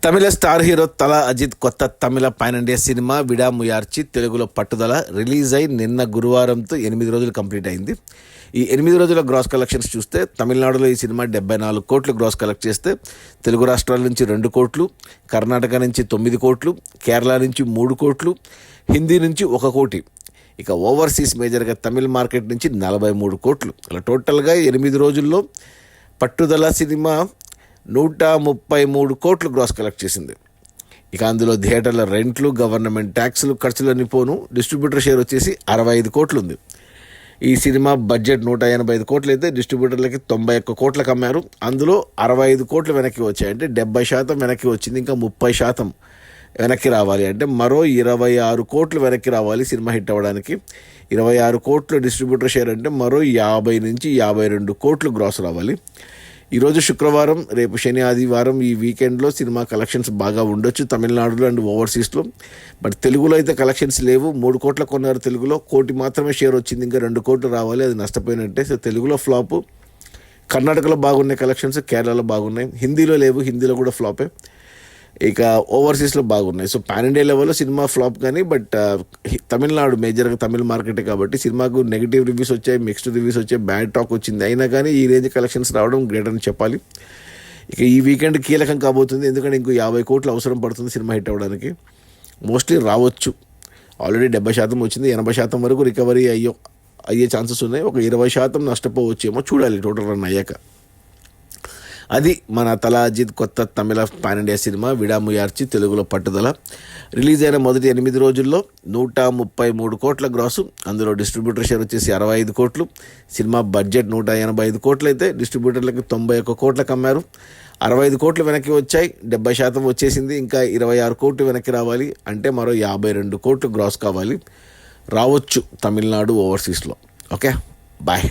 తమిళ star hero తల అజిత్ కొత్త తమిళ pan India cinema Vidaamuyarchi తెలుగులో పట్టుదల రిలీజ్ అయి నిన్న గురువారంతో 8 రోజులు కంప్లీట్ అయింది. ఈ 8 రోజుల గ్రాస్ కలెక్షన్స్ చూస్తే తమిళనాడులో ఈ సినిమా 74 కోట్లు గ్రాస్ కలెక్ట్ చేస్తే, తెలుగు రాష్ట్రాల నుంచి 2 కోట్లు, కర్ణాటక నుంచి 9 కోట్లు, కేరళ నుంచి 3 కోట్లు, హిందీ నుంచి 1 కోటి, ఇక ఓవర్సీస్ మేజర్గా తమిళ్ మార్కెట్ నుంచి 43 కోట్లు. అలా టోటల్గా 8 రోజుల్లో పట్టుదల సినిమా 133 కోట్లు గ్రాస్ కలెక్ట్ చేసింది. ఇక అందులో థియేటర్ల రెంట్లు, గవర్నమెంట్ ట్యాక్సులు, ఖర్చులన్నీ పోను డిస్ట్రిబ్యూటర్ షేర్ వచ్చేసి 65 కోట్లు ఉంది. ఈ సినిమా బడ్జెట్ 185 కోట్లు అయితే డిస్ట్రిబ్యూటర్లకి 91 కోట్లకు అమ్మారు. అందులో 65 కోట్లు వెనక్కి వచ్చాయి, అంటే 70% వెనక్కి వచ్చింది. ఇంకా 30% వెనక్కి రావాలి, అంటే మరో 26 కోట్లు వెనక్కి రావాలి సినిమా హిట్ అవ్వడానికి. 26 కోట్లు డిస్ట్రిబ్యూటర్ షేర్ అంటే మరో 50 నుంచి 52 కోట్లు గ్రాస్ రావాలి. ఈరోజు శుక్రవారం, రేపు శని, ఆదివారం, ఈ వీకెండ్లో సినిమా కలెక్షన్స్ బాగా ఉండొచ్చు తమిళనాడులో అండ్ ఓవర్సీస్లో. బట్ తెలుగులో అయితే కలెక్షన్స్ లేవు. 3 కోట్ల కొన్నారు తెలుగులో, 1 కోటి మాత్రమే షేర్ వచ్చింది. ఇంకా 2 కోట్లు రావాలి, అది నష్టపోయినట్టే. సో తెలుగులో ఫ్లాపు. కర్ణాటకలో బాగున్నాయి కలెక్షన్స్, కేరళలో బాగున్నాయి. హిందీలో లేవు, హిందీలో కూడా ఫ్లాపే. ఇక ఓవర్సీస్లో బాగున్నాయి. సో పాన్ ఇండియా లెవెల్లో సినిమా ఫ్లాప్ కానీ, బట్ తమిళనాడు మేజర్గా తమిళ మార్కెటే కాబట్టి సినిమాకు నెగిటివ్ రివ్యూస్ వచ్చాయి, మిక్స్డ్ రివ్యూస్ వచ్చాయి, బ్యాడ్ టాక్ వచ్చింది. అయినా కానీ ఈ రేంజ్ కలెక్షన్స్ రావడం గ్రేట్ అని చెప్పాలి. ఇక ఈ వీకెండ్ కీలకం కాబోతుంది, ఎందుకంటే ఇంకో 50 కోట్లు అవసరం పడుతుంది సినిమా హిట్ అవ్వడానికి. మోస్ట్లీ రావచ్చు. ఆల్రెడీ 70% వచ్చింది, 80% వరకు రికవరీ అయ్యే ఛాన్సెస్ ఉన్నాయి. ఒక 20% నష్టపోవచ్చేమో, చూడాలి టోటల్ రన్ అయ్యాక. అది మన తల అజిత్ కొత్త తమిళ పాన్ ఇండియా సినిమా విడాముయార్చి తెలుగులో పట్టుదల. రిలీజ్ అయిన మొదటి 8 రోజుల్లో 133 కోట్ల గ్రాసు, అందులో డిస్ట్రిబ్యూటర్ షేర్ వచ్చేసి 65 కోట్లు. సినిమా బడ్జెట్ 185 కోట్లు అయితే డిస్ట్రిబ్యూటర్లకి 91 కోట్లకు అమ్మారు. 65 కోట్లు వెనక్కి వచ్చాయి, 70% వచ్చేసింది. ఇంకా 26 కోట్లు వెనక్కి రావాలి, అంటే మరో 52 కోట్లు గ్రాస్ కావాలి. రావచ్చు తమిళనాడు ఓవర్సీస్లో. Okay, bye.